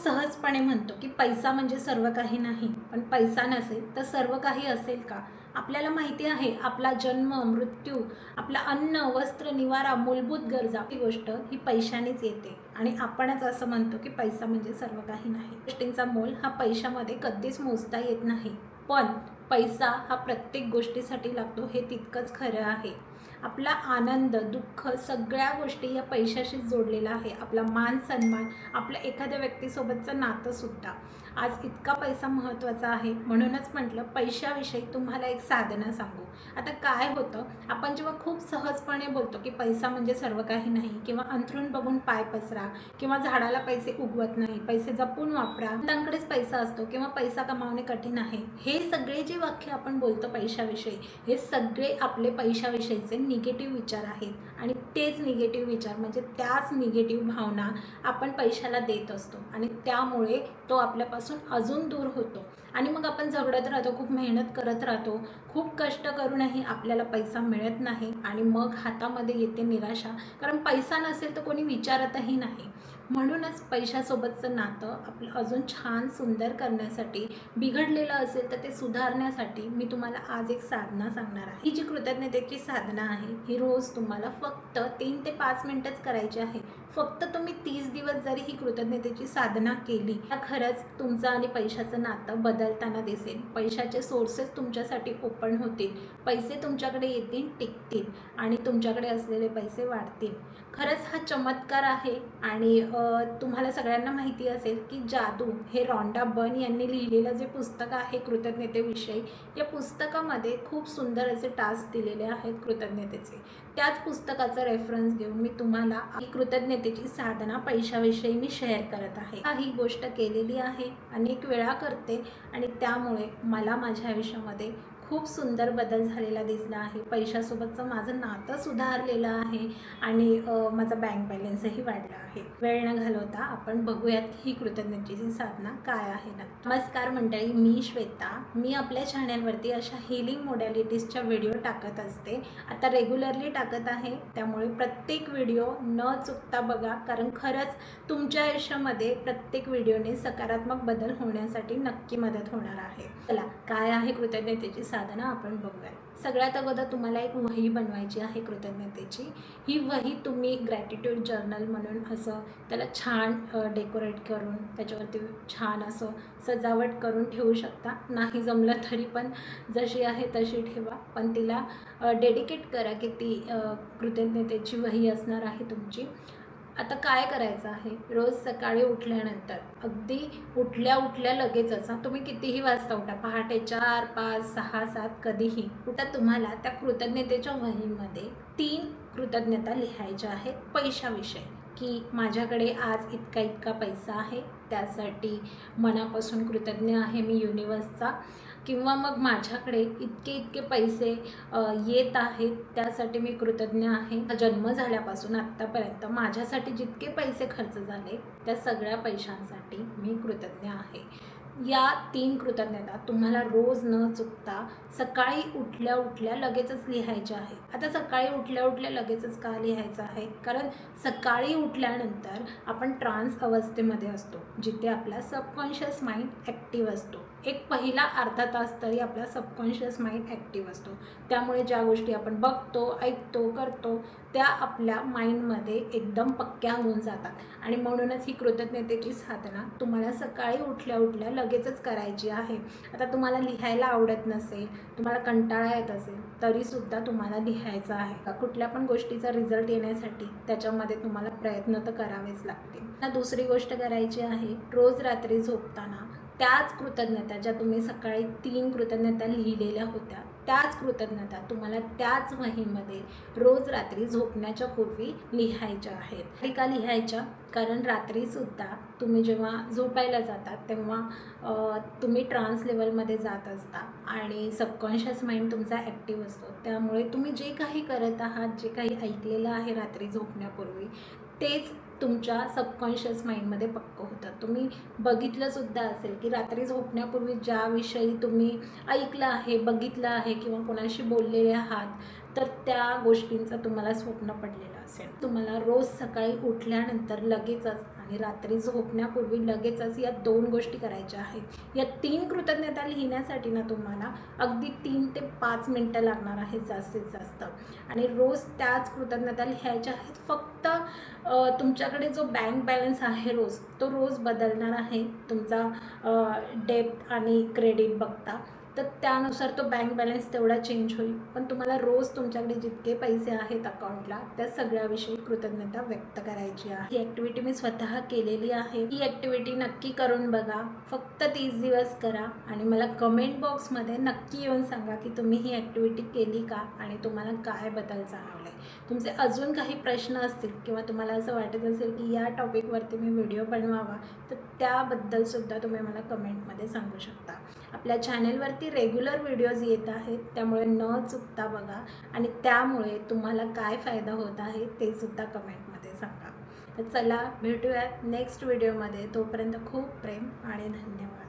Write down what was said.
सहजपणे म्हणतो की पैसा म्हणजे सर्व काही नाही, पण पैसा नसेल तर सर्व काही असेल का? आपल्याला माहिती आहे आपला जन्म, मृत्यू, आपला अन्न, वस्त्र, निवारा, मूलभूत गरजा ही गोष्ट ही पैशानेच येते आणि आपणच असं म्हणतो की पैसा म्हणजे सर्व काही नाही. गोष्टींचा मोल हा पैशामध्ये कधीच मोजता येत नाही, पण पैसा हा प्रत्येक गोष्टीसाठी लागतो हे तितकंच खरं आहे. आपला आनंद, दुःख सगळ्या गोष्टी या पैशाशीच जोडलेला आहे. आपला मान सन्मान, आपल्या एखाद्या व्यक्तीसोबतचं नातंसुद्धा आज इतका पैसा महत्त्वाचा आहे. म्हणूनच म्हटलं पैशाविषयी तुम्हाला एक साधना सांगू. आता काय होतं, आपण जेव्हा खूप सहजपणे बोलतो की पैसा म्हणजे सर्व काही नाही, किंवा अंथरूण बघून पाय पसरा, किंवा झाडाला पैसे उगवत नाही, पैसे जपून वापरा, त्यांकडेच पैसा असतो, किंवा पैसा कमावणे कठीण आहे, हे सगळे जे वाक्य आपण बोलतो पैशाविषयी, हे सगळे आपले पैशाविषयीचे निगेटिव्ह विचार आहेत. आणि तेच निगेटिव्ह विचार म्हणजे त्याच निगेटिव्ह भावना आपण पैशाला देत असतो आणि त्यामुळे तो आपल्यापासून अजून दूर होतो. आणि मग आपण झगडत राहतो, खूप मेहनत करत राहतो, खूप कष्ट करूनही आपल्याला पैसा मिळत नाही आणि मग हातामध्ये येते निराशा, कारण पैसा नसेल तर कोणी विचारतही नाही. म्हणूनच पैशासोबतचं नातं आपलं अजून छान सुंदर करण्यासाठी, बिघडलेलं असेल तर ते सुधारण्यासाठी मी तुम्हाला आज एक साधना सांगणार आहे. ही जी कृतज्ञतेची साधना आहे ही रोज तुम्हाला फक्त 3 ते 5 मिनिटच करायची आहे. फक्त तुम्ही 30 दिवस जरी ही कृतज्ञतेची साधना केली तर खरंच तुमचं आणि पैशाचं नातं बदलताना दिसेल. पैशाचे सोर्सेस तुमच्यासाठी ओपन होतील, पैसे तुमच्याकडे येतील, टिकतील आणि तुमच्याकडे असलेले पैसे वाढतील. खरंच हा चमत्कार आहे. आणि तुम्हाला सगळ्यांना माहिती असेल की जादू हे रॉन्डा बर्न यांनी लिहिलेलं जे पुस्तक आहे कृतज्ञतेविषयी, या पुस्तकामध्ये खूप सुंदर असे टास्क दिलेले आहेत कृतज्ञतेचे. त्याच पुस्तकाचा रेफरन्स घेऊन मी तुम्हाला ही कृतज्ञतेची साधना पैशाविषयी मी शेअर करत आहे. ही गोष्ट केलेली आहे, अनेक वेळा करते आणि त्यामुळे मला माझ्या आयुष्यामध्ये खूप सुंदर बदल झालेला दिसला आहे. पैशासोबतचं माझं नातं सुधारलेलं आहे आणि माझा बँक बॅलन्सही वाढला आहे. वेळ न घालवता आपण बघूयात ही कृतज्ञतेची साधना काय आहे ना. नमस्कार मंडळी, मी श्वेता. मी आपल्या चॅनलवरती अशा हिलिंग मोडॅलिटीजच्या व्हिडिओ टाकत असते. आता रेग्युलरली टाकत आहे, त्यामुळे प्रत्येक व्हिडिओ न चुकता बघा, कारण खरंच तुमच्या आयुष्यामध्ये प्रत्येक व्हिडिओने सकारात्मक बदल होण्यासाठी नक्की मदत होणार आहे. चला, काय आहे कृतज्ञतेची साधना आपण बघूया. सगळ्यात अगोदर तुम्हाला एक वही बनवायची आहे कृतज्ञतेची. ही वही तुम्ही ग्रॅटिट्यूड जर्नल म्हणून असं त्याला छान डेकोरेट करून त्याच्यावरती छान असं सजावट करून ठेवू शकता. नाही जमलं तरी पण जशी आहे तशी ठेवा, पण तिला डेडिकेट करा की ती कृतज्ञतेची वही असणार आहे तुमची. आता काय करायचं आहे, रोज सकाळी उठल्यानंतर, अगदी उठल्या उठल्या लगेचच, तुम्ही कितीही वाजता उठा, पहाटे 4, 5, 6, 7 कधीही उठा, तुम्हाला त्या कृतज्ञतेच्या वहीमध्ये 3 कृतज्ञता लिहायच्या आहेत पैशाविषयी. की माझ्याकडे आज इतका इतका पैसा आहे, त्यासाठी मनापासून कृतज्ञ आहे मी युनिवर्सचा. किंवा मग माझ्याकडे इतके इतके पैसे येत आहेत, त्यासाठी मी कृतज्ञ आहे. जन्म झाल्यापासून आत्तापर्यंत माझ्यासाठी जितके पैसे खर्च झाले त्या सगळ्या पैशांसाठी मी कृतज्ञ आहे. या 3 कृतज्ञता तुम्हाला रोज न चुकता सकाळी उठल्या उठल्या लगेचच लिहायच्या आहे. आता सकाळी उठल्या उठल्या लगेचच का लिहायचं आहे, कारण सकाळी उठल्यानंतर आपण ट्रान्स अवस्थेमध्ये असतो, जिथे आपला सबकॉन्शियस माइंड ॲक्टिव्ह असतो. एक पहिला अर्धा तास तरी आपला सबकॉन्शियस माइंड ॲक्टिव्ह असतो. त्यामुळे ज्या गोष्टी आपण बघतो, ऐकतो, करतो त्या आपल्या माइंडमध्ये एकदम पक्क्या होऊन जातात. आणि म्हणूनच ही कृतज्ञतेची साधना तुम्हाला सकाळी उठल्या उठल्या लगेचच करायची आहे. आता तुम्हाला लिहायला आवडत नसेल, तुम्हाला कंटाळा येत असेल, तरीसुद्धा तुम्हाला लिहायचं आहे. कुठल्या पण गोष्टीचा रिझल्ट येण्यासाठी त्याच्यामध्ये तुम्हाला प्रयत्न तर करावेच लागतील. दुसरी गोष्ट करायची आहे, रोज रात्री झोपताना त्याच कृतज्ञता ज्या तुम्ही सकाळी 3 कृतज्ञता लिहिलेल्या होत्या, त्याच कृतज्ञता तुम्हाला त्याच वहीमध्ये रोज रात्री झोपण्याच्या पूर्वी लिहायच्या आहेत. का लिहायच्या, कारण रात्रीसुद्धा तुम्ही जेव्हा झोपायला जातात तेव्हा तुम्ही ट्रान्स लेवलमध्ये जात असता आणि सबकॉन्शियस माइंड तुमचा ॲक्टिव्ह असतो. त्यामुळे तुम्ही जे काही करत आहात, जे काही ऐकलेलं आहे रात्री झोपण्यापूर्वी, तेच तुमच्या सबकॉन्शियस माइंडमध्ये पक्कं होतं. तुम्ही बघितलंसुद्धा असेल की रात्री झोपण्यापूर्वी ज्याविषयी तुम्ही ऐकलं आहे, बघितलं आहे किंवा कोणाशी बोललेले आहात, तर त्या गोष्टींचं तुम्हाला स्वप्न पडलेलं असेल. तुम्हाला रोज सकाळी उठल्यानंतर लगेचच आणि रात्री झोपण्यापूर्वी लगेचच या 2 गोष्टी करायच्या आहेत. या 3 कृतज्ञता लिहिण्यासाठी ना तुम्हाला अगदी 3 ते 5 मिनटं लागणार आहेत जास्तीत जास्त. आणि रोज त्याच कृतज्ञता लिहायच्या आहेत. फक्त तुमच्याकडे जो बँक बॅलन्स आहे तो रोज बदलणार आहे तुमचा डेबिट आणि क्रेडिट बघता. तर त्यानुसार तो बँक बॅलन्स तेवढा चेंज होईल. पण तुम्हाला रोज तुमच्याकडे जितके पैसे आहेत अकाउंटला त्या सगळ्याविषयी कृतज्ञता व्यक्त करायची आहे. ही ॲक्टिव्हिटी मी स्वतः केलेली आहे. ही ॲक्टिव्हिटी नक्की करून बघा. फक्त 30 दिवस करा आणि मला कमेंट बॉक्समध्ये नक्की येऊन सांगा की तुम्ही ही ॲक्टिव्हिटी केली का आणि तुम्हाला काय बदल जाणवले. तुमचे अजून काही प्रश्न असतील किंवा तुम्हाला असं वाटत असेल की या टॉपिकवरती मी व्हिडिओ बनवावा तर त्याबद्दलसुद्धा तुम्ही मला कमेंटमध्ये सांगू शकता. आपल्या चॅनेलवरती रेग्युलर व्हिडिओज येत आहेत त्यामुळे न चुकता बघा आणि त्यामुळे तुम्हाला काय फायदा होत आहे ते सुद्धा कमेंटमध्ये सांगा. तर चला भेटूयात नेक्स्ट व्हिडिओमध्ये. तोपर्यंत खूप प्रेम आणि धन्यवाद.